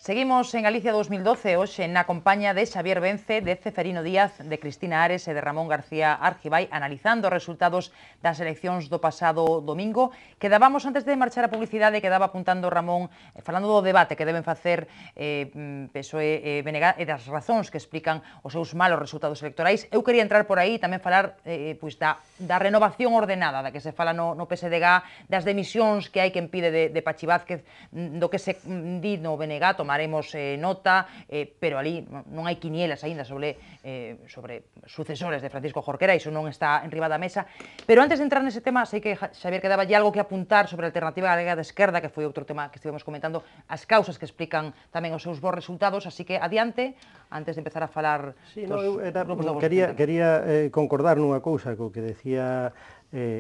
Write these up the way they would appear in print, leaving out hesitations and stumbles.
Seguimos en Galicia 2012, hoxe na compañía de Xavier Vence, de Ceferino Díaz, de Cristina Ares e de Ramón García Argibay, analizando os resultados das eleccións do pasado domingo. Quedábamos, antes de marchar a publicidade, quedaba apuntando Ramón, falando do debate que deben facer PSOE e BNG e das razóns que explican os seus malos resultados electorais. Eu quería entrar por aí e tamén falar da renovación ordenada, da que se fala no PSDG, das demisións que hai quen pide de Pachi Vázquez, do que se di no BNG, tomaremos nota, pero ali non hai quinielas aínda sobre sucesores de Francisco Jorquera, iso non está en riba da mesa. Pero antes de entrar nese tema, sei que Xavier quedaba algo que apuntar sobre a Alternativa Galega de Esquerda, que foi outro tema que estivemos comentando, as causas que explican tamén os seus bons resultados, así que adiante, antes de empezar a falar dos grupos da oposición. Quería concordar nunha cousa co que decía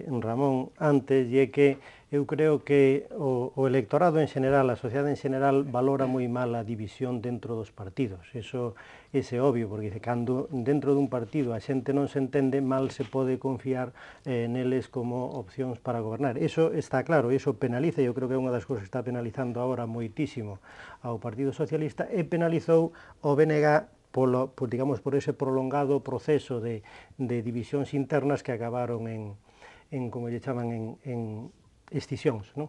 Ramón antes, e é que eu creo que o electorado en general, a sociedade en general, valora moi mal a división dentro dos partidos. Eso é obvio, porque cando dentro dun partido a xente non se entende, mal se pode confiar neles como opcións para gobernar. Eso está claro, eso penaliza, e eu creo que é unha das cousas que está penalizando agora moitísimo ao Partido Socialista, e penalizou o BNG por ese prolongado proceso de divisións internas que acabaron en como lle chaman, en escisións, non?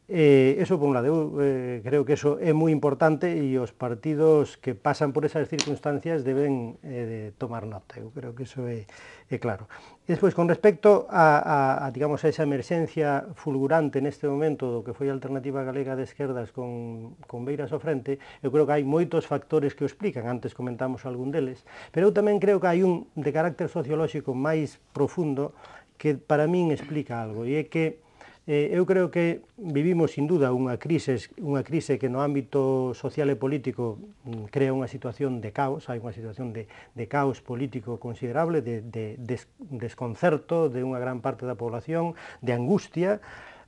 Eso por un lado, eu creo que eso é moi importante e os partidos que pasan por esas circunstancias deben tomar nota, eu creo que eso é claro. E despois, con respecto a esa emerxencia fulgurante neste momento do que foi a Alternativa Galega de Esquerdas con Beiras ao frente, eu creo que hai moitos factores que o explican, antes comentamos algún deles, pero eu tamén creo que hai un de carácter sociolóxico máis profundo que para min explica algo, e é que eu creo que vivimos sin duda unha crise que no ámbito social e político crea unha situación de caos, hai unha situación de caos político considerable, de desconcerto de unha gran parte da población, de angustia,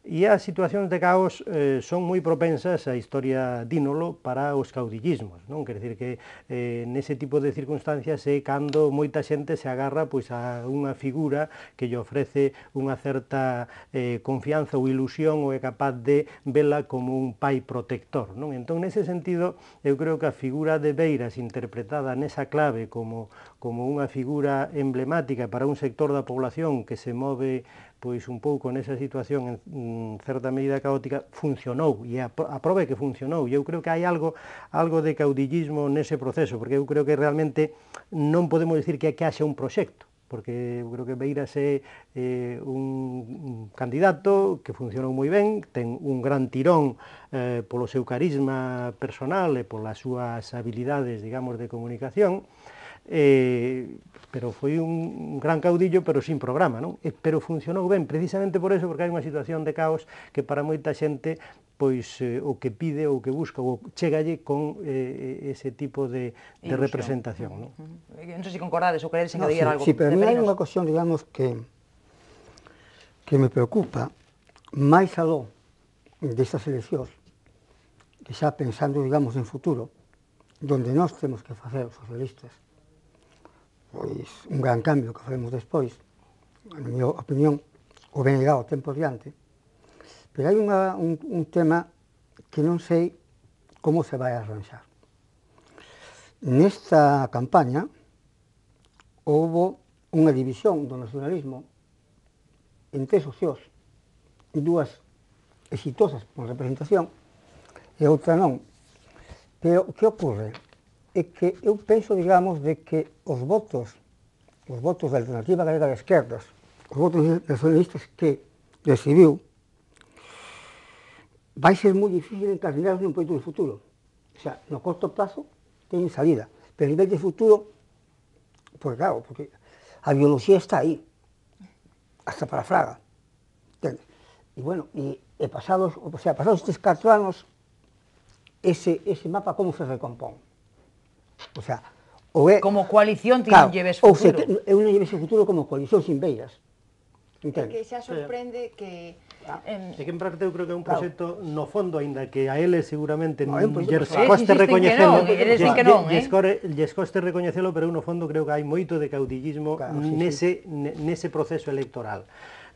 e as situacións de caos son moi propensas, a historia dínolo, para os caudillismos, non? Quer dicir que nese tipo de circunstancias é cando moita xente se agarra a unha figura que lle ofrece unha certa confianza ou ilusión, ou é capaz de vela como un pai protector, non? Entón, nese sentido, eu creo que a figura de Beiras, interpretada nesa clave como unha figura emblemática para un sector da población que se move un pouco nesa situación en certa medida caótica, funcionou, e a prova é que funcionou, e eu creo que hai algo de caudillismo nese proceso, porque eu creo que realmente non podemos dicir que haxa un proxecto, porque eu creo que Beiras é un candidato que funcionou moi ben, ten un gran tirón polo seu carisma personal e polas súas habilidades, digamos, de comunicación, pero foi un gran caudillo, pero sin programa, non? Pero funcionou ben, precisamente por eso, porque hai unha situación de caos que para moita xente o que pide, ou que busca, ou chegalle con ese tipo de representación, non? Non sei se concordades ou queredes engadir algo. Sí, pero a mí hai unha cuestión, digamos, que me preocupa, máis aló destas eleccións, que xa pensando, digamos, en futuro, donde nós temos que facer, os socialistas, pois un gran cambio que faremos despois, na miña opinión, o BNG o tempo diante, pero hai un tema que non sei como se vai arranxar. Nesta campaña houbo unha división do nacionalismo en tres opcións, dúas exitosas por representación e outra non. Pero o que ocorre é que eu penso, digamos, de que os votos da Alternativa Galega de Esquerdas, os votos nacionalistas que recibiu, vai ser moi difícil encarrilarlos nun proxecto de futuro. O sea, no corto plazo teñen salida, pero a nivel de futuro, porque claro, porque a biología está aí, hasta para Fraga, entende? E bueno, pasados estes 4 anos, ese mapa como se recompón? O sea, como coalición ti non lleves futuro. Eu non lleves futuro como coalición sin Beiras. É que xa sorprende que... É que en parte eu creo que é un proxecto no fondo, aínda que a eles seguramente lles coste recoñecelo, pero no fondo creo que hai moito de caudillismo nese proceso electoral.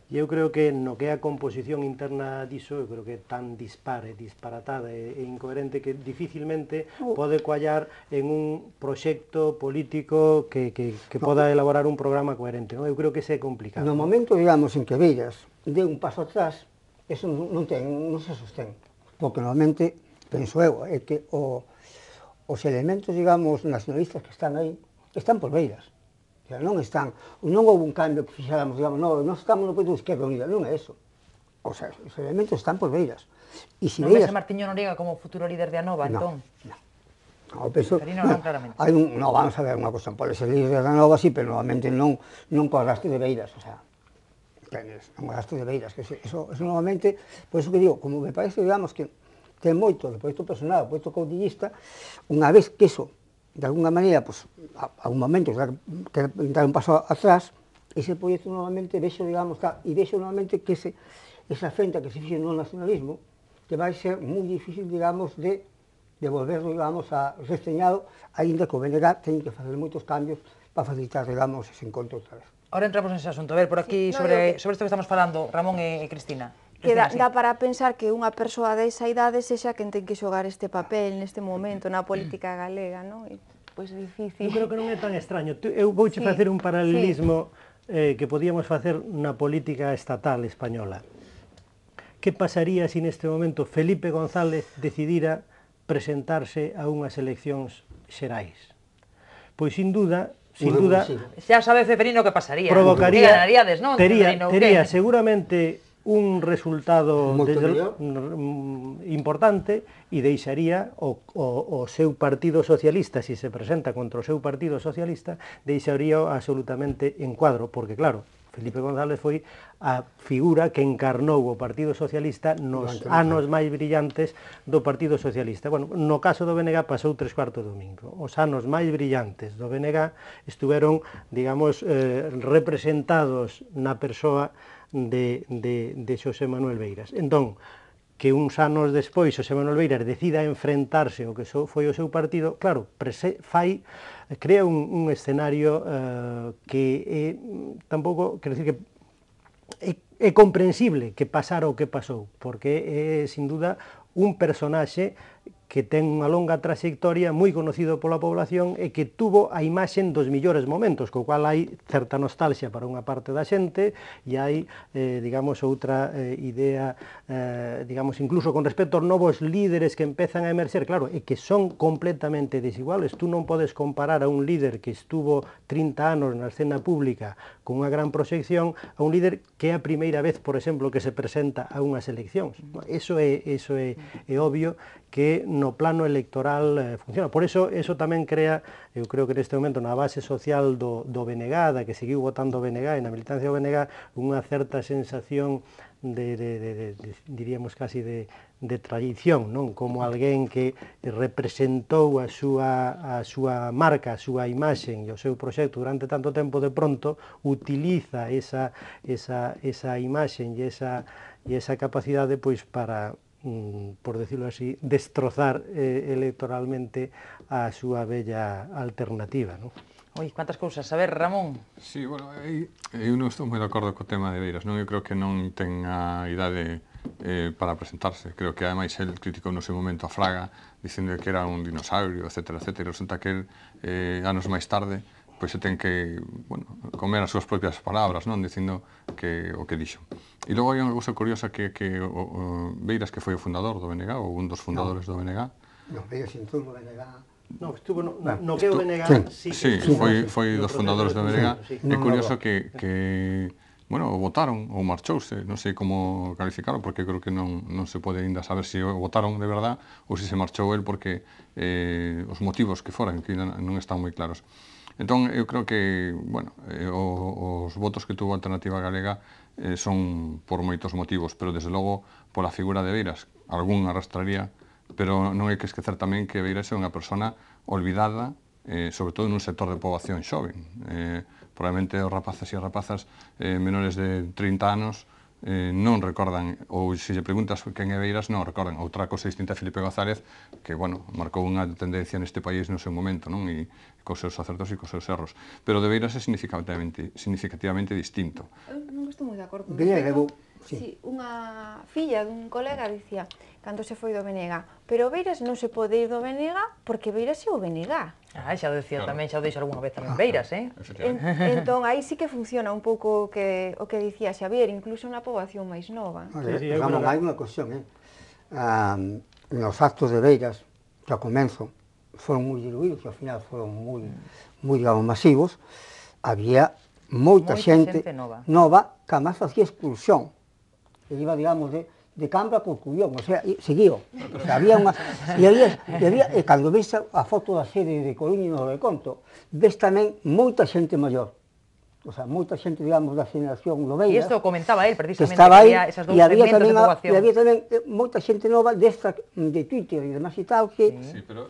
E eu creo que no que é a composición interna diso, eu creo que é tan disparatada e incoherente que dificilmente pode coallar en un proxecto político que poda elaborar un programa coherente, non? Eu creo que ese é complicado. No momento, digamos, en que Beiras dé un paso atrás, eso non se sostén, porque normalmente, penso eu, é que os elementos, digamos, nacionalistas que están aí, están por Beiras. Non houve un cambio que fixáramos, digamos, non estamos no punto de Izquierda Unida, non é eso. O sea, os elementos están por Beiras. Non ves a Martiño Noriega como futuro líder de Anova, entón? Non, penso... Non, claramente. Non, vamos a ver unha cosa, pode ser líder de Anova, sí, pero normalmente non co arrastre de Beiras, o sea, non co arrastre de Beiras, que eso normalmente, por eso que digo, como me parece, digamos, que ten moito de proxecto personal, proxecto caudillista, unha vez que eso de alguna maneira, pues, a un momento que dar un paso atrás, ese proxecto normalmente vexo, digamos, e vexo normalmente que esa frente que se fixe no nacionalismo, que vai ser moi difícil, digamos, de volver, digamos, a restreñado, aínda que o BNG ten que facer moitos cambios para facilitar, digamos, ese encontro outra vez. Ahora entramos nese asunto. A ver, por aquí, sobre isto que estamos falando, Ramón e Cristina. Que dá para pensar que unha persoa desa idade sexa quen ten que xogar este papel neste momento na política galega, non? Pois difícil. Eu creo que non é tan extraño. Eu vouche facer un paralelismo que podíamos facer na política estatal española. Que pasaría se neste momento Felipe González decidira presentarse a unhas eleccións xerais? Pois, sin duda, xa sabe Ceferino que pasaría. Provocaría, ganaríades, non? Tería seguramente un resultado importante e deixaría o seu partido socialista, se se presenta contra o seu partido socialista, deixaría absolutamente en cuadro, porque claro, Felipe González foi a figura que encarnou o Partido Socialista nos anos máis brillantes do Partido Socialista. Bueno, no caso do BNG pasou 3/4 domingo. Os anos máis brillantes do BNG estuveron, digamos, representados na persoa de Xosé Manuel Beiras. Entón, que uns anos despois Xosé Manuel Beiras decida enfrentarse ao que foi o seu partido, claro, crea un escenario que tampouco, quero dicir que é comprensible que pasara o que pasou, porque é, sin duda, un personaxe que ten unha longa trayectoria, moi conocido pola población e que tuvo a imaxen dos millores momentos, co cual hai certa nostalgia para unha parte da xente e hai, digamos, outra idea, digamos, incluso con respecto aos novos líderes que empezan a emerxer, claro, e que son completamente desiguales. Tú non podes comparar a un líder que estuvo 30 anos na escena pública con unha gran proxección a un líder que é a primeira vez, por exemplo, que se presenta a unhas eleccións. Eso é obvio que no plano electoral funciona. Por eso tamén crea, eu creo que neste momento na base social do BNG, da que seguiu votando o BNG e na militancia do BNG, unha certa sensación diríamos casi de tradición, non? Como alguén que representou a súa marca, a súa imaxen e o seu proxecto durante tanto tempo, de pronto utiliza esa imaxen e esa capacidade pois para, por decirlo así, destrozar electoralmente a súa bella alternativa, non? Ui, cuántas cousas. A ver, Ramón. Sí, bueno, eu non estou moi de acordo co tema de Beiras, non? Eu creo que non ten a idade para presentarse. Creo que, ademais, el criticou no seu momento a Fraga, dicendo que era un dinosaurio, etcétera, etcétera. E resulta que anos máis tarde, pois se ten que, bueno, comer as súas propias palabras, non? Dicindo o que dixo. E logo hai unha cousa curiosa que Beiras, que foi o fundador do BNG, ou un dos fundadores do BNG. Non, Beiras entrou no BNG. Non, estuvo no que o BNG... Sí, foi dos fundadores do BNG. É curioso que bueno, o votaron ou marchouse, non sei como calificarlo, porque creo que non se pode ainda saber se o votaron de verdad ou se marchou el porque os motivos que foran, que non están moi claros. Entón, eu creo que, bueno, os votos que tuvo a Alternativa Galega son por moitos motivos, pero desde logo pola figura de Beiras, algún arrastraría, pero non hai que esquecer tamén que Beiras é unha persona olvidada, sobre todo nun sector de poboación xoven. Probablemente os rapaces e as rapazas menores de 30 anos non recordan, ou se lle preguntas quen é Beiras, non recordan. Outra cosa distinta a Felipe González, que, bueno, marcou unha tendencia neste país no seu momento, non? E cos seus acertos e cos seus erros. Pero de Beiras é significativamente distinto. Eu non estou moi de acordo. Sí. Unha filla dun colega dicía, cando se foi do Benega, pero Beiras non se pode ir do Benega porque Beiras é o Benega. Xa o decía tamén, xa o deixo algunha vez tamén Beiras, Entón, aí sí que funciona un pouco o que dicía Xavier, incluso na poboación máis nova. Ramón, hai unha cuestión, nos actos de Beiras, que ao comenzo foron moi diluídos, que ao final foron moi, digamos, masivos, había moita xente nova que además facía expulsión. Que iba, digamos, de Cambra por Cullón, o sea, seguía. O sea, había unha... E cando ves a foto da sede de Coruña no reconto, ves tamén moita xente maior. O sea, moita xente, digamos, da generación do Beiras. E isto comentaba él, precisamente, que había esas dous segmentos de poboación. E había tamén moita xente nova desta, de Twitter e demás e tal, que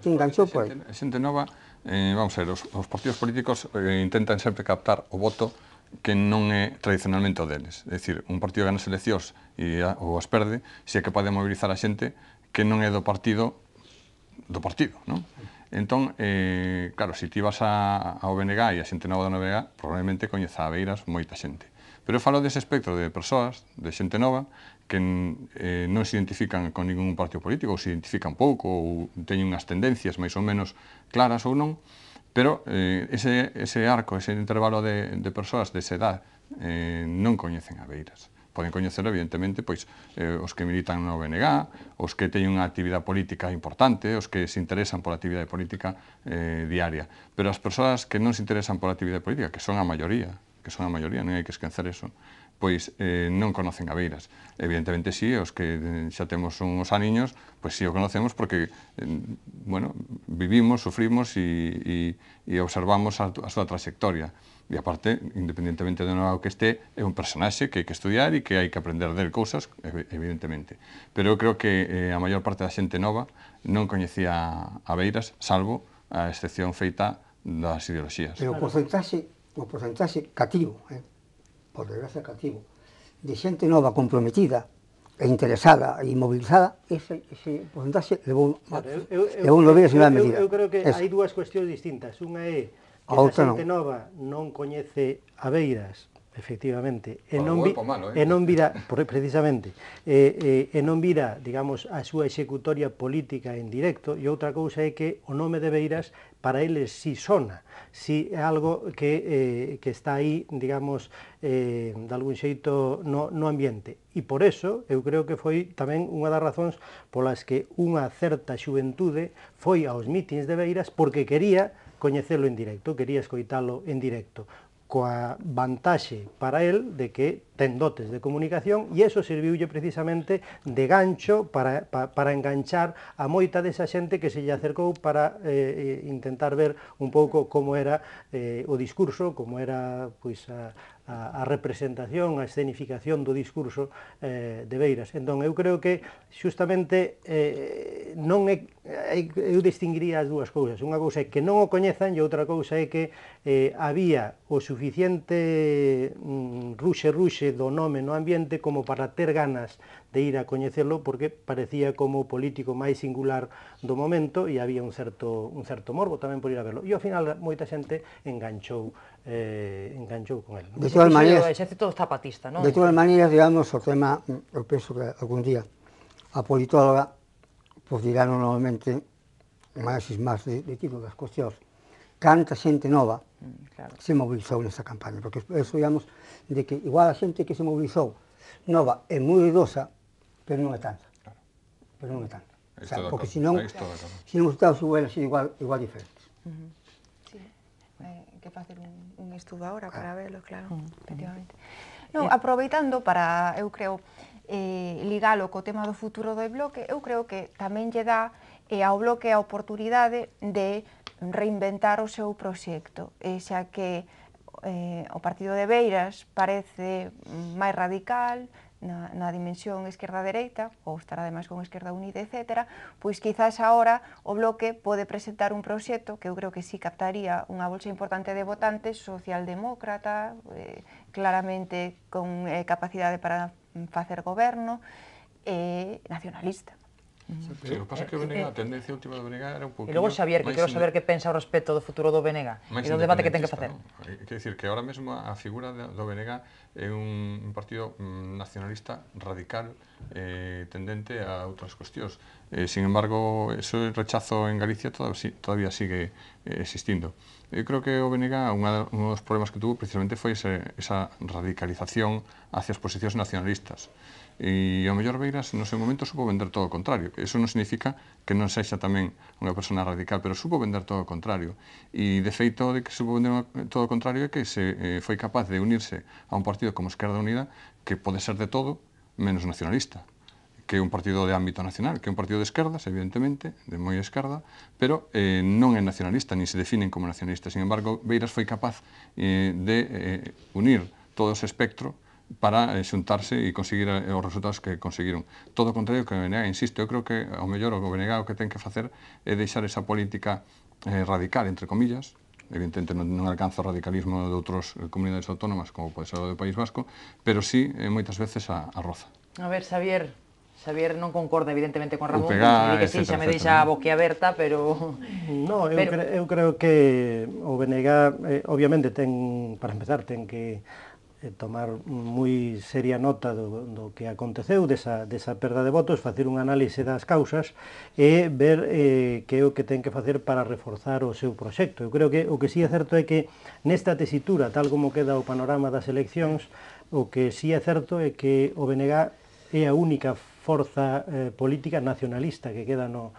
enganchou por aí. Xente nova, vamos a ver, os partidos políticos intentan sempre captar o voto que non é tradicionalmente o deles. É dicir, un partido gana as eleccións ou as perde, se é que pode mobilizar a xente que non é do partido, non? Entón, claro, se ti vas ao BNG e a xente nova do BNG, probablemente coñeza a Beiras moita xente. Pero eu falo dese espectro de persoas, de xente nova, que non se identifican con ningún partido político, ou se identifican pouco, ou teñen unhas tendencias máis ou menos claras ou non, pero ese arco, ese intervalo de persoas desa edad non coñecen a Beiras. Poden coñecer, evidentemente, pois, os que militan no BNG, os que teñen unha actividade política importante, os que se interesan pola actividade política diaria. Pero as persoas que non se interesan pola actividade política, que son a maioría, non hai que esquecer eso, pois non conocen a Beiras. Evidentemente, sí, os que xa temos uns aniños, pois sí o conocemos porque, bueno, vivimos, sufrimos e observamos a súa trayectoria. E aparte, independentemente de novo que este, é un personaxe que hai que estudiar e que hai que aprender del cousas, evidentemente. Pero eu creo que a maior parte da xente nova non coñecía a Beiras, salvo a excepción feita das ideoloxías. Pero o porcentaxe cativo, por desgracia cativo, de xente nova comprometida e interesada e mobilizada, ese porcentaxe levou no Beiras en gran medida. Eu creo que hai dúas cuestións distintas. Unha é que a xente nova non coñece a Beiras, efectivamente, e non vira, precisamente, e non vira, digamos, a súa executoria política en directo, e outra cousa é que o nome de Beiras para eles si sona, si é algo que está aí, digamos, de algún xeito no ambiente. E por eso, eu creo que foi tamén unha das razóns polas que unha certa xuventude foi aos mítins de Beiras porque quería coñecelo en directo, quería escoitalo en directo, coa vantaxe para el de que ten dotes de comunicación e iso serviulle precisamente de gancho para enganchar a moita desa xente que se lle acercou para intentar ver un pouco como era o discurso, como era pois a representación, a escenificación do discurso de Beiras. Entón, eu creo que xustamente non é, eu distinguiría as dúas cousas. Unha cousa é que non o coñezan e outra cousa é que había o suficiente ruxe do nome no ambiente como para ter ganas de ir a coñecelo porque parecía como o político máis singular do momento e había un certo morbo tamén por ir a verlo. E ao final moita xente enganchou con el. De todas maneiras, o exército zapatista, non? De todas maneiras, digamos, o tema, eu penso que algún día a politóloga pues dirán novamente máis de tipo das cuestións. Canta xente nova se mobilizou nesta campaña, porque eso, digamos, de que igual a xente que se mobilizou nova é moi idosa, pero non é tanta. Pero non é tanta. O sea, porque senón os estados igual diferentes. Sí, hai que facer un estudo agora para verlo, claro, efectivamente. Non, aproveitando para, eu creo, ligalo co tema do futuro do bloque, eu creo que tamén lle dá ao bloque a oportunidade de reinventar o seu proxecto, xa que o partido de Beiras parece máis radical na dimensión esquerda-dereita, ou estará ademais con Esquerda Unida, etc., pois quizás agora o bloque pode presentar un proxecto que eu creo que sí captaría unha bolsa importante de votantes, socialdemócrata, claramente con capacidade para facer goberno nacionalista. Sí, o que pasa é que o BNG, a tendencia última do BNG era un pouquinho... E logo Xavier, que quero saber que pensa ao respecto do futuro do BNG e do debate que ten que facer. Quer dicir que ahora mesmo a figura do BNG é un partido nacionalista radical tendente a outras cuestións. Sin embargo, ese rechazo en Galicia todavía sigue existindo. Eu creo que o BNG, un dos problemas que tuvo precisamente foi esa radicalización hacia as posicións nacionalistas. E ao mellor Beiras no seu momento supo vender todo o contrario. Eso non significa que non sexa tamén unha persona radical, pero supo vender todo o contrario. E de feito de que supo vender todo o contrario é que se foi capaz de unirse a un partido como Esquerda Unida que pode ser de todo menos nacionalista, que é un partido de ámbito nacional, que é un partido de esquerdas, evidentemente, de moi esquerda, pero non é nacionalista, nin se definen como nacionalista. Sin embargo, Beiras foi capaz de unir todo ese espectro para xuntarse e conseguir os resultados que conseguiron. Todo o contrario que o BNG, insisto, eu creo que ao mellor o BNG o que ten que facer é deixar esa política radical, entre comillas, evidentemente non alcanza o radicalismo de outras comunidades autónomas, como pode ser o do País Vasco, pero sí, moitas veces, a roza. A ver, Xavier non concorda evidentemente con Ramón, que sí, xa me deixa a boquiaberta, pero... No, eu creo que o BNG, obviamente, para empezar, ten que tomar moi seria nota do que aconteceu, desa perda de votos, facer un análise das causas e ver que é o que ten que facer para reforzar o seu proxecto. Eu creo que o que sí é certo é que nesta tesitura, tal como queda o panorama das eleccións, o que sí é certo é que o BNG é a única forza política nacionalista que queda no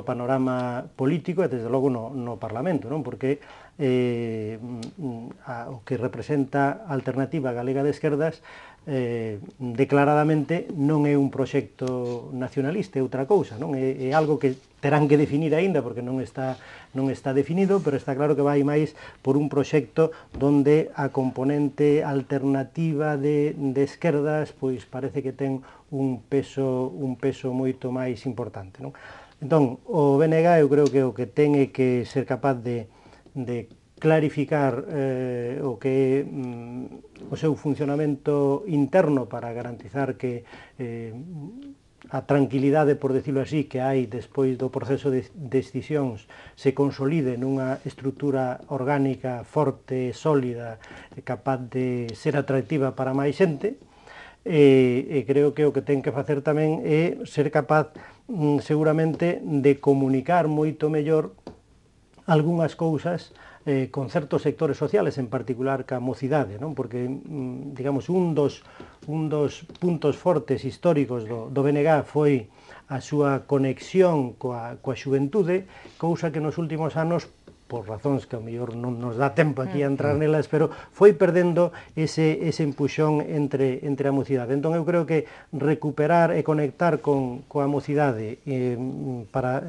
panorama político e, desde logo, no Parlamento, non? Porque o que representa a Alternativa Galega de Esquerdas declaradamente non é un proxecto nacionalista, é outra cousa, non? É algo que terán que definir aínda, porque non está definido, pero está claro que vai máis por un proxecto donde a componente alternativa de esquerdas pois parece que ten un peso moito máis importante, non? Entón, o BNG eu creo que o que ten é que ser capaz de clarificar o que é o seu funcionamento interno para garantizar que a tranquilidade, por decirlo así, que hai despois do proceso de decisións se consolide nunha estrutura orgánica forte, sólida, capaz de ser atractiva para máis xente, e creo que o que ten que facer tamén é ser capaz seguramente de comunicar moito mellor algunhas cousas con certos sectores sociales, en particular ca mocidade, non? Porque, digamos, un dos puntos fortes históricos do BNG foi a súa conexión coa xuventude, cousa que nos últimos anos, por razóns que ao mellor non nos dá tempo aquí a entrar nelas, pero foi perdendo ese empuxón entre a mocidade. Entón, eu creo que recuperar e conectar coa mocidade para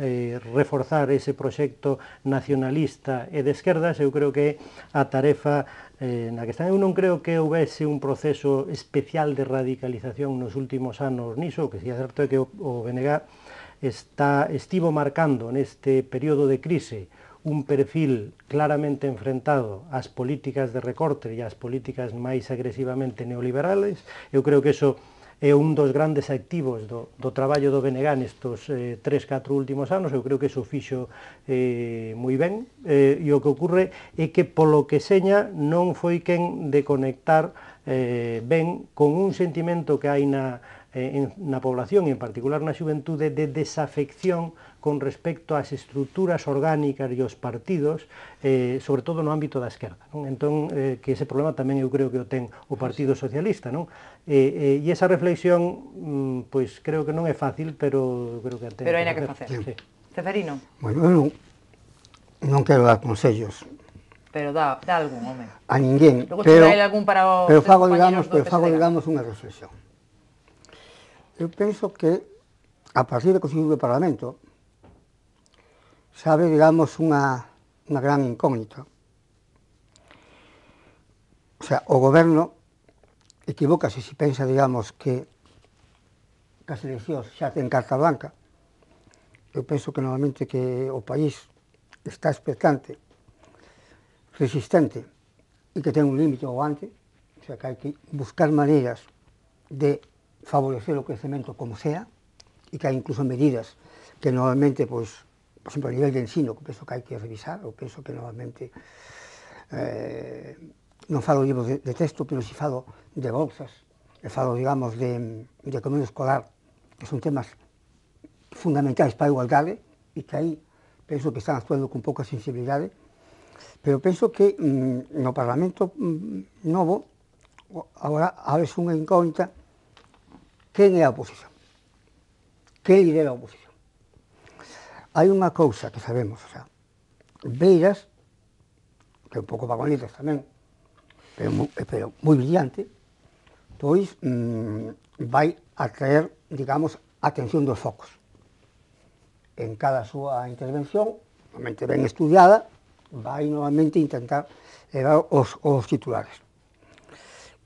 reforzar ese proxecto nacionalista e de esquerdas, eu creo que é a tarefa na que están. Eu non creo que houvese un proceso especial de radicalización nos últimos anos niso, o que si é certo é que o BNG estivo marcando neste período de crise un perfil claramente enfrentado ás políticas de recorte e ás políticas máis agresivamente neoliberales. Eu creo que iso é un dos grandes activos do traballo do BNG nestos 3-4 últimos anos. Eu creo que iso fixo moi ben, e o que ocorre é que, polo que seña, non foi quen de conectar ben con un sentimento que hai na población, e en particular na xuventude, de desafección con respecto ás estruturas orgánicas e os partidos, sobre todo no ámbito da esquerda, non? Entón, que ese problema tamén eu creo que o ten o Partido Socialista, non? E esa reflexión, pois, creo que non é fácil, pero creo que ten pero hai que facer. Sí. Ceferino? Bueno, non quero dar consellos, pero dá algún, home. A ninguén, pero fago, digamos, unha reflexión. Eu penso que, a partir do Consello do Parlamento, sabe, digamos, unha gran incógnita. O sea, o goberno equivócase se pensa, digamos, que as eleccións xa ten carta blanca. Eu penso que normalmente que o país está expectante, resistente, e que ten un límite ao ante, o sea, que hai que buscar maneiras de favorecer o crecemento como sea, e que hai incluso medidas que normalmente, pois, por exemplo, a nivel de ensino, que penso que hai que revisar, ou penso que normalmente non falo de libros de texto, pero si falo de bolsas, e falo, digamos, de comedor escolar, que son temas fundamentais para a igualdade, e que aí penso que están actuando con pouca sensibilidade, pero penso que no Parlamento novo agora abres unha incógnita: quen é a oposición? Quen lidera a oposición? Hai unha cousa que sabemos, o sea, Beiras, que é un pouco vagonitas tamén, pero moi brillante, pois vai atraer, digamos, a atención dos focos. En cada súa intervención, normalmente ben estudiada, vai novamente intentar levar os titulares.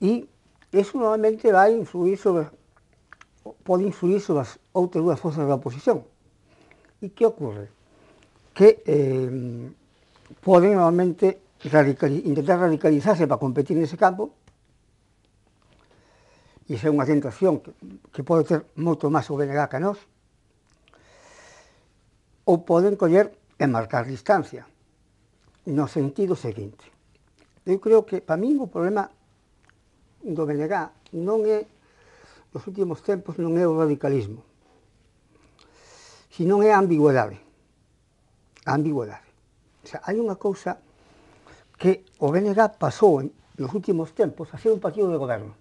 E iso normalmente vai influir sobre, pode influir sobre as outras dúas forzas da oposición. E que ocorre? Que poden normalmente intentar radicalizarse para competir nese campo, e iso é unha tentación que pode ter moito máis o BNG que a nós, ou poden coller e marcar distancia, no sentido seguinte: eu creo que, para min, o problema do BNG non é, nos últimos tempos, non é o radicalismo, senón é a ambigüedade. A ambigüedade. O sea, hai unha cousa que o BNG pasou nos últimos tempos a ser un partido de goberno.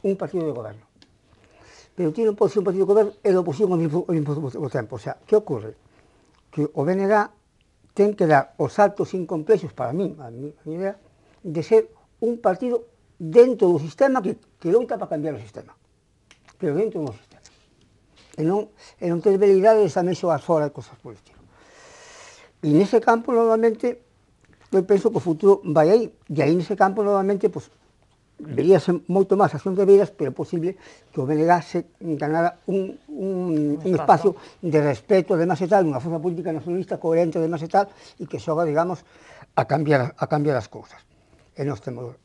Un partido de goberno. Pero ti non pode ser un partido de goberno e de oposición ao mesmo tempo. O sea, que ocorre? Que o BNG ten que dar os saltos incomplexos, para min, a mi idea, de ser un partido dentro do sistema que loita para cambiar o sistema. Pero dentro do sistema. E non ter veleidades tamén xogar fora de cosas por estilo. E nese campo, normalmente, eu penso que o futuro vai aí. E aí, nese campo, normalmente, pues, veríase moito máis acción de Beiras, pero é posible que o BNG se ganara un espacio de respeto, además e tal, unha forza política nacionalista coherente, además e tal, e que xoga, digamos, a cambiar as cousas. E nós temos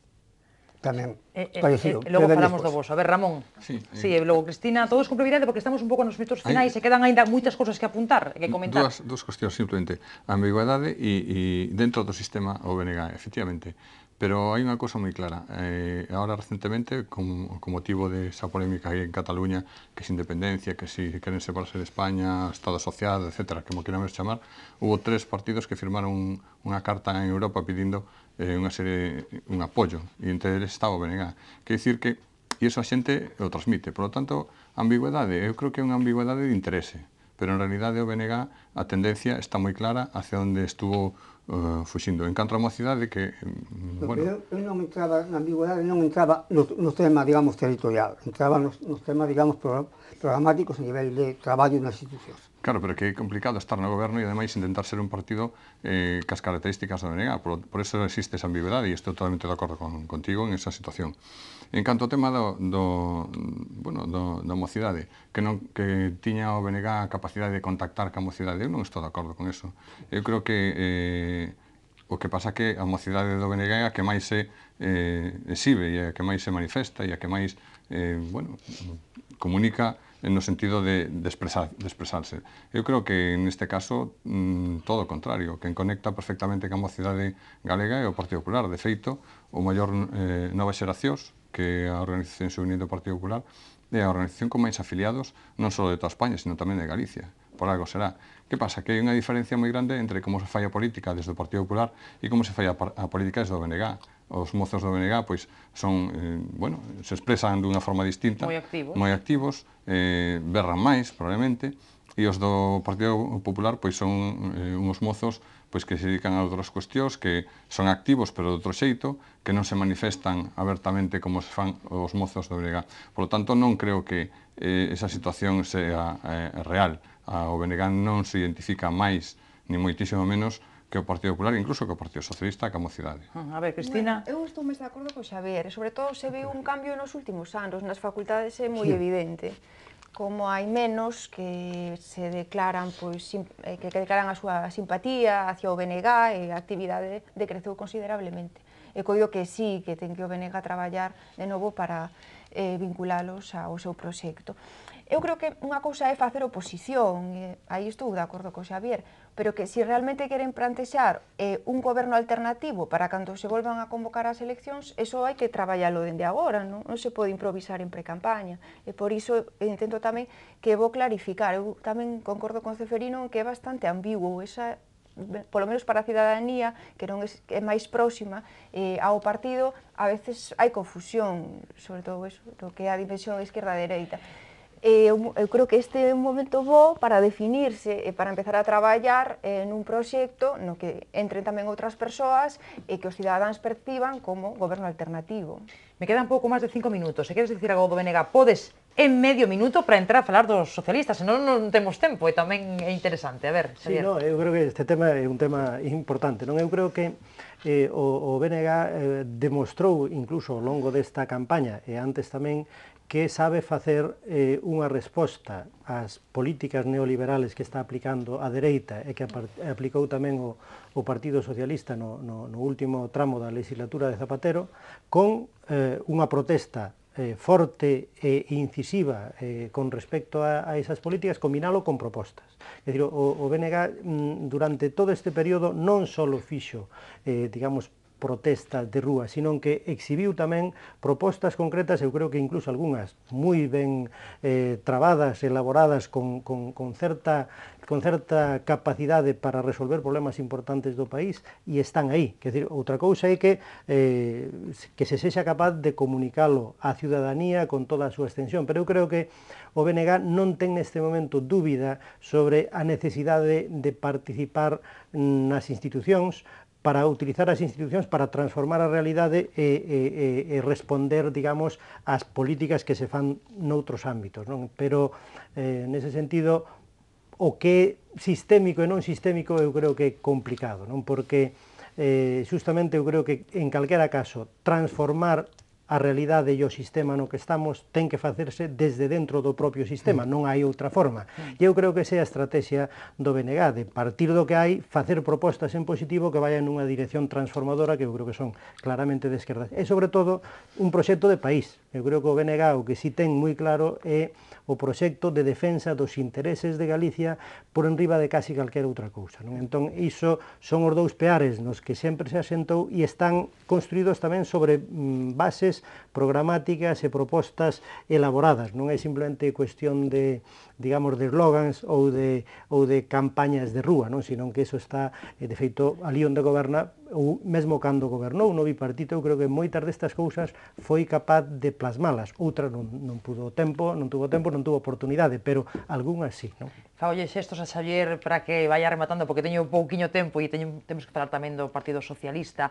tamén parecido. Logo falamos do vos. A ver, Ramón. Sí, e logo Cristina, todos con brevidade, porque estamos un pouco nos minutos finais e quedan aínda moitas cousas que apuntar, que comentar. Dúas cuestións, simplemente. A ambigüedade e dentro do sistema o BNG, efectivamente. Pero hai unha cousa moi clara. Agora, recentemente, con motivo desa polémica aí en Cataluña, que se independencia, que se queren separarse de España, Estado asociado, etc., como queramos chamar, hubo 3 partidos que firmaron unha carta en Europa pedindo un apoio, e entre eles estaba o BNG. Quer dicir que, e iso a xente o transmite. Por lo tanto, a ambigüedade, eu creo que é unha ambigüedade de interese, pero en realidade o BNG a tendencia está moi clara hacia onde estuvo fuxindo. En canto a mocidade, que, bueno... Eu non entraba na ambigüedade, non entraba no tema, digamos, territorial, entraba nos temas, digamos, programáticos a nivel de traballo nas institucións. Claro, pero que é complicado estar no goberno e, ademais, intentar ser un partido cas características do BNG. Por eso existe esa ambigüedade e estou totalmente de acordo contigo en esa situación. En canto ao tema da mocidade, que tiña o BNG a capacidade de contactar ca mocidade, eu non estou de acordo con eso. Eu creo que o que pasa que a mocidade do BNG é a que máis se exhibe e a que máis se manifesta e a que máis comunica no sentido de expresarse. Eu creo que neste caso todo o contrario, quen conecta perfectamente ca mocidade galega é o Partido Popular. De feito, o maior Novas Xeracións, que é a organización juvenil do Partido Popular, é a organización con máis afiliados non só de toda España, sino tamén de Galicia. Por algo será. Que pasa? Que hai unha diferencia moi grande entre como se fai a política desde o Partido Popular e como se fai a política desde o BNG. Os mozos do BNG, pois, son, se expresan dunha forma distinta. Moi activos, berran máis, probablemente, e os do Partido Popular, pois, son uns mozos pois que se dedican a outras cuestións, que son activos, pero de outro xeito, que non se manifestan abertamente como se fan os mozos do BNG. Por lo tanto, non creo que esa situación sea real. O BNG non se identifica máis, ni moitísimo menos, que o Partido Popular, incluso que o Partido Socialista, que a mocidade. A ver, Cristina... Eu estou máis de acordo con Xavier, sobre todo se ve un cambio nos últimos anos, nas facultades é moi evidente. Como hai menos que se declaran, pois, que declaran a súa simpatía hacia o BNG e a actividade decreceu considerablemente. E coido que sí, que ten que o BNG traballar de novo para vinculalos ao seu proxecto. Eu creo que unha cousa é facer oposición, aí estou de acordo co Xavier, pero que se realmente queren plantexar un goberno alternativo para cando se volvan a convocar as eleccións, eso hai que traballalo dende agora, non se pode improvisar en precampaña. E por iso intento tamén que vou clarificar. Eu tamén concordo con Ceferino que é bastante ambiguo esa, polo menos para a cidadanía, que non é máis próxima ao partido, a veces hai confusión, sobre todo eso, do que é a dimensión esquerda-dereita. Eu creo que este é un momento bo para definirse e para empezar a traballar nun proxecto no que entren tamén outras persoas e que os cidadáns perciban como goberno alternativo. Me quedan pouco máis de 5 minutos. Se queres dicir algo do BNG, podes en medio minuto para entrar a falar dos socialistas, senón non temos tempo e tamén é interesante. A ver, Xavier. Sí, no, eu creo que este tema é un tema importante, non? Eu creo que o BNG demostrou incluso ao longo desta campaña e antes tamén que sabe facer unha resposta ás políticas neoliberales que está aplicando a dereita e que aplicou tamén o Partido Socialista no último tramo da legislatura de Zapatero, con unha protesta forte e incisiva con respecto a esas políticas, combinalo con propostas. É dicir, o BNG durante todo este período non só fixo, digamos, protestas de rúa, sino que exhibiu tamén propostas concretas, eu creo que incluso algunhas moi ben trabadas, elaboradas con certa capacidade para resolver problemas importantes do país e están aí. Quer dizer, outra cousa é que se sexa capaz de comunicalo á ciudadanía con toda a súa extensión, pero eu creo que o BNG non ten neste momento dúbida sobre a necesidade de participar nas institucións, para utilizar as institucións para transformar a realidade e responder, digamos, ás políticas que se fan noutros ámbitos, non? Pero, nese sentido, o que é sistémico e non sistémico eu creo que é complicado, non? Porque, justamente, eu creo que, en calquera caso, transformar a realidade e o sistema no que estamos ten que facerse desde dentro do propio sistema, non hai outra forma. E eu creo que esa é a estrategia do BNG, de partir do que hai, facer propostas en positivo que vayan nunha dirección transformadora que eu creo que son claramente de esquerda. E, sobre todo, un proxecto de país. Eu creo que o BNG o que si ten moi claro é o proxecto de defensa dos intereses de Galicia por enriba de casi calquera outra cousa, non? Entón, iso son os dous peares nos que sempre se asentou e están construídos tamén sobre bases programáticas e propostas elaboradas, non é simplemente cuestión de, digamos, de slogans ou de campañas de rúa, non? Sino que iso está, de feito, ali onde goberna, ou mesmo cando gobernou no bipartito, eu creo que moitas destas cousas foi capaz de plasmalas, outras non tuvo tempo, non tuvo oportunidade, pero algunhas sí, non? Fagolle xestos a Xavier para que vaya rematando, porque teño pouquiño tempo e temos que falar tamén do Partido Socialista.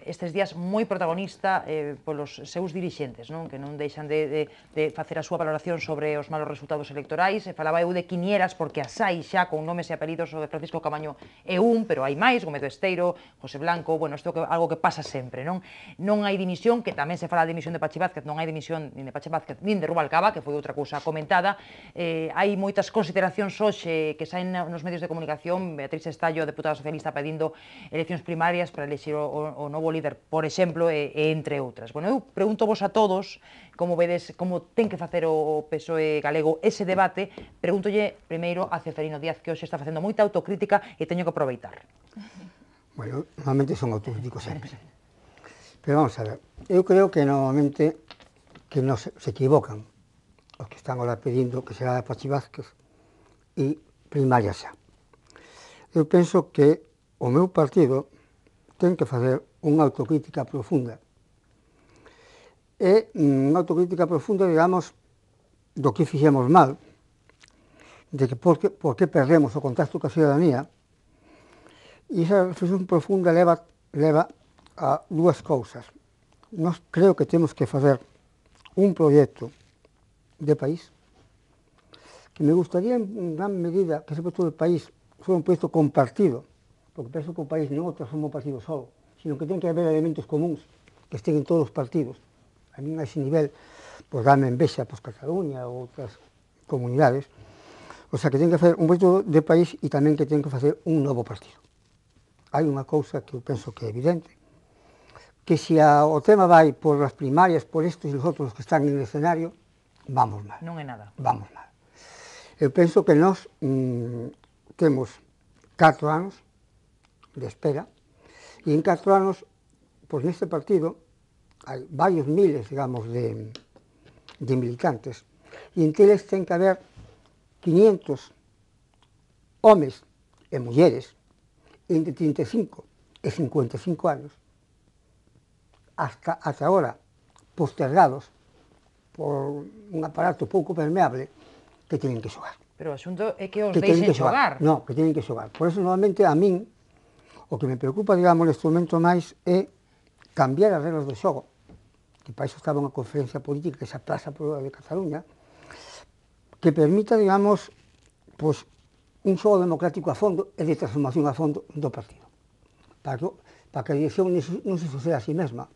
Estes días moi protagonista polos seus dirixentes, non? Que non deixan de facer a súa valoración sobre os malos resultados electorais. Falaba eu de quinieras, porque as hai xa con nomes e apelidos, o de Francisco Camaño é un, pero hai máis, Gómez Besteiro, José Blanco, bueno, isto é algo que pasa sempre, non? Non hai dimisión, que tamén se fala de dimisión de Pachi Vázquez, non hai dimisión nin de Pachi Vázquez, nin de Rubalcaba, que foi outra cousa comentada. Hai moitas consideracións hoxe que saen nos medios de comunicación. Beatriz Estallo, deputada socialista, pedindo eleccións primarias para elexir o novo líder, por exemplo, e entre outras. Bueno, eu pregunto vos a todos como vedes, como ten que facer o PSOE galego ese debate. Pregúntolle primeiro a Ceferino Díaz, que hoxe está facendo moita autocrítica e teño que aproveitar. Bueno, normalmente son autocríticos sempre. Pero vamos a ver, eu creo que normalmente que non se equivocan os que están agora pedindo que será Pachi Vázquez e primaria xa. Eu penso que o meu partido ten que facer unha autocrítica profunda. E unha autocrítica profunda, digamos, do que fixemos mal, de que por que perdemos o contacto coa ciudadanía. E esa reflexión profunda leva a dúas cousas. Nós creo que temos que facer un proxecto de país que me gustaría, en gran medida, que ese proxecto de país foi un proxecto compartido, porque penso que o país non é un partido solo, sino que ten que haber elementos comuns que estén en todos os partidos. A mí, a ese nivel, pues dame envexa pues, Cataluña ou outras comunidades. O sea, que ten que facer un proxecto de país e tamén que ten que facer un novo partido. Hai unha cousa que eu penso que é evidente, que se o tema vai por as primarias, por estes e os outros que están en el escenario, vamos mal. Non é nada. Vamos mal. Eu penso que nós temos 4 anos de espera, e en 4 anos, pois neste partido, hai varios miles, digamos, de militantes, e entre eles ten que haber 500 homes e mulleres entre 35 e 55 anos, hasta agora postergados por un aparato pouco permeable, que teñen que xogar. Pero o asunto é que os deixen xogar. Non, que teñen que xogar. Por eso, normalmente, a min, o que me preocupa, digamos, neste momento máis é cambiar as reglas do xogo, que para iso estaba unha conferencia política que se aplaza por de Cataluña, que permita, digamos, pues, un xogo democrático a fondo e de transformación a fondo do partido, para que a dirección non se suceda a si mesma.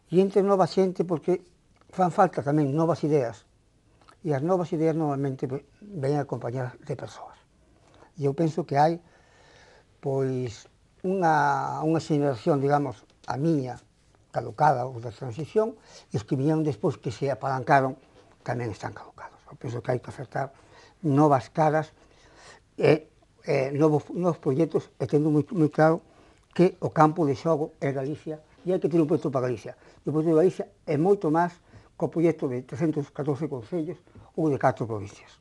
E entre nova xente, porque fan falta tamén novas ideas, e as novas ideas normalmente veñen acompañadas de persoas. E eu penso que hai, pois, unha xeneración, digamos, a miña, caducada, ou da transición, e os que viñeron despois que se apalancaron tamén están caducados. Eu penso que hai que ofertar novas caras e novos proxectos, e tendo moi claro que o campo de xogo é Galicia, e hai que ter un proxecto para Galicia. E o proxecto de Galicia é moito máis co proxecto de 314 concellos ou de 4 provincias.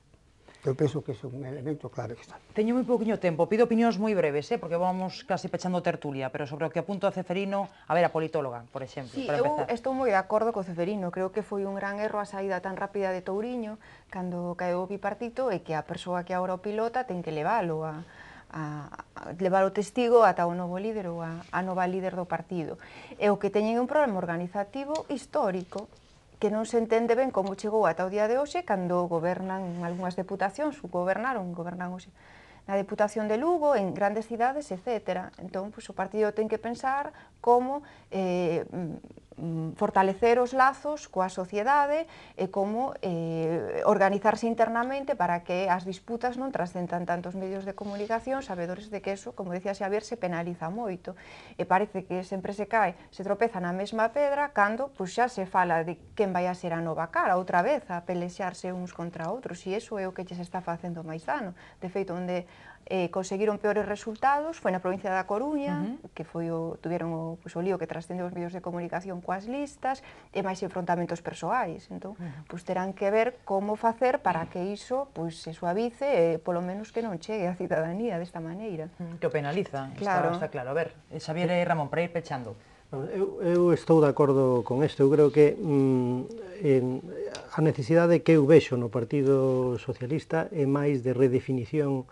Eu penso que é un elemento clave que está. Teño moi pouquiño tempo, pido opinións moi breves, porque vamos casi pechando tertulia, pero sobre o que apunta a Ceferino, a ver, a politóloga, por exemplo, Sí, para eu empezar. estou moi de acordo co Ceferino, creo que foi un gran erro a saída tan rápida de Touriño, cando caeu o bipartito, e que a persoa que agora o pilota ten que leválo levar o testigo ata o novo líder ou a nova líder do partido. E o que teñen un problema organizativo histórico, que non se entende ben como chegou ata o día de hoxe, cando gobernan algunhas deputacións, gobernan hoxe na Deputación de Lugo, en grandes cidades, etc. Entón, o partido ten que pensar como fortalecer os lazos coa sociedade e como organizarse internamente para que as disputas non trascendan tantos medios de comunicación, sabedores de que eso, como decía Xavier, se penaliza moito. E parece que sempre se tropeza na mesma pedra cando xa se fala de quen vai a ser a nova cara, outra vez a pelexarse uns contra outros, e iso é o que se está facendo máis dano. De feito, onde conseguiron peores resultados foi na provincia da Coruña, que tuveron o lío que trascendeu os medios de comunicación coas listas e máis enfrontamentos persoais. Entón, terán que ver como facer para que iso se suavice e polo menos que non chegue á cidadanía desta maneira. Que o penaliza, Claro. está claro. A ver, Xavier e Ramón, para ir pechando. Eu estou de acordo con isto. Eu creo que a necesidade que eu vexo no Partido Socialista é máis de redefinición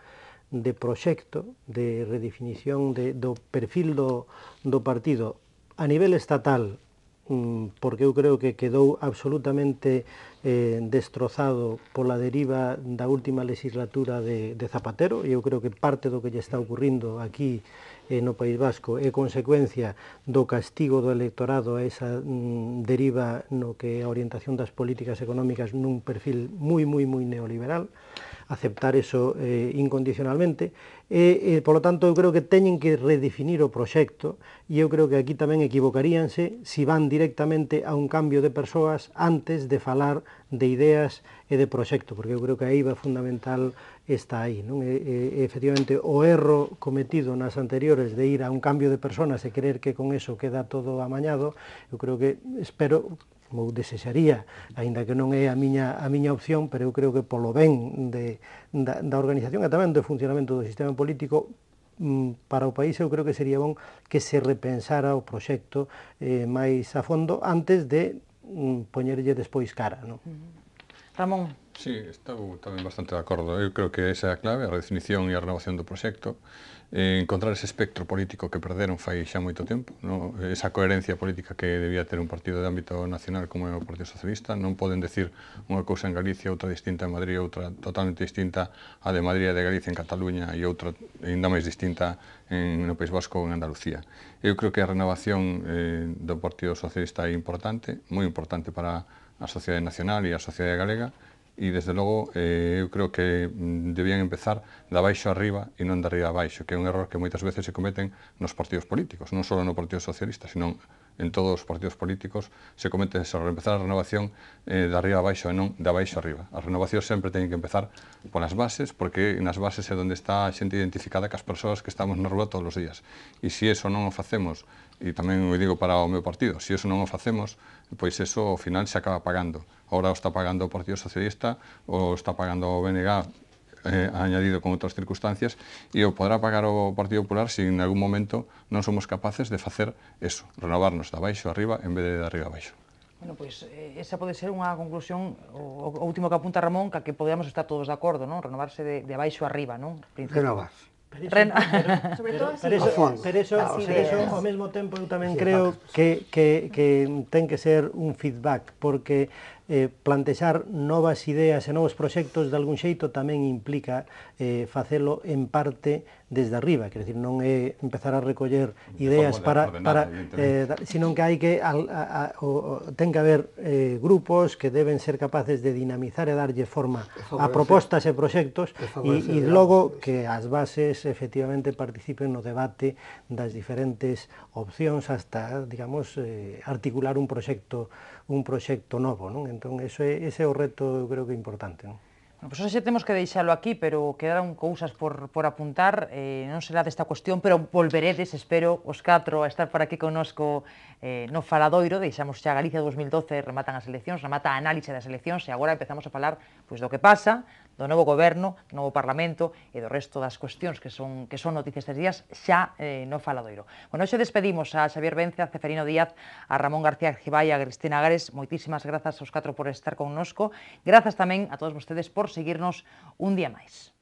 de proxecto, de redefinición do perfil do partido a nivel estatal, porque eu creo que quedou absolutamente destrozado pola deriva da última legislatura de Zapatero, e eu creo que parte do que lle está ocurrindo aquí no País Vasco é consecuencia do castigo do electorado a esa deriva no que a orientación das políticas económicas nun perfil moi neoliberal, aceptar eso incondicionalmente, e, polo tanto, eu creo que teñen que redefinir o proxecto, e eu creo que aquí tamén equivocaríanse si van directamente a un cambio de persoas antes de falar de ideas e de proxecto, porque eu creo que a eiva fundamental está aí, non? Efectivamente, o erro cometido nas anteriores de ir a un cambio de personas e querer que con eso queda todo amañado, eu creo que, espero, como desexaría, aínda que non é a miña opción, pero eu creo que polo ben da organización e tamén do funcionamento do sistema político para o país, eu creo que sería bon que se repensara o proxecto máis a fondo antes de poñerlle despois cara, non? Ramón. Sí, estou tamén bastante de acordo. Eu creo que esa é a clave, a redefinición e a renovación do proxecto, encontrar ese espectro político que perderon fai xa moito tempo, esa coherencia política que debía ter un partido de ámbito nacional como é o Partido Socialista. Non poden decir unha cousa en Galicia, outra distinta en Madrid, outra totalmente distinta a de Madrid e de Galicia en Cataluña e outra ainda máis distinta no País Vasco ou en Andalucía. Eu creo que a renovación do Partido Socialista é importante, moi importante para a sociedade nacional e a sociedade galega, e desde logo eu creo que debían empezar da baixo arriba e non de arriba a baixo, que é un error que moitas veces se cometen nos partidos políticos, non só no Partido Socialista, sino en todos os partidos políticos, se comete eso, empezar a renovación de arriba a baixo e non de abaixo a arriba. As renovacións sempre teñen que empezar polas bases, porque nas bases é onde está a xente identificada cas persoas que estamos na rúa todos os días. E se eso non o facemos, e tamén o digo para o meu partido, se eso non o facemos, pois eso ao final se acaba pagando. Ahora o está pagando o Partido Socialista, o está pagando o BNG, añadido con outras circunstancias, e o podrá pagar o Partido Popular se en algún momento non somos capaces de facer eso, renovarnos de abaixo a arriba en vez de arriba a baixo. Bueno, pois esa pode ser unha conclusión, o último que apunta Ramón, que podemos estar todos de acordo, non? Renovarse de abaixo a arriba, non? Renovarse. Pero eso, ao mesmo tempo, eu tamén creo que ten que ser un feedback, porque plantexar novas ideas e novos proxectos de algún xeito tamén implica facelo en parte desde arriba, quer dizer, non é empezar a recoller ideas sino que hai que ten que haber grupos que deben ser capaces de dinamizar e darlle forma a propostas e proxectos e logo que as bases efectivamente participen no debate das diferentes opcións hasta, digamos, articular un proxecto novo, non? Entón, ese é o reto, eu creo que é importante, non? Bueno, pois hoxe temos que deixalo aquí, pero quedaron cousas por apuntar, non será desta cuestión, pero volveredes, espero, os 4 a estar por aquí connosco no Faladoiro. Deixamos xa Galicia 2012, rematan as eleccións, remata a análise das eleccións, e agora empezamos a falar do que pasa, do novo goberno, do novo Parlamento e do resto das cuestións que son noticias estes días xa no Faladoiro. Bueno, hoxe despedimos a Xavier Vence, a Ceferino Díaz, a Ramón García Argibay, a Cristina Agares. Moitísimas grazas aos 4 por estar connosco. Grazas tamén a todos vostedes por seguirnos un día máis.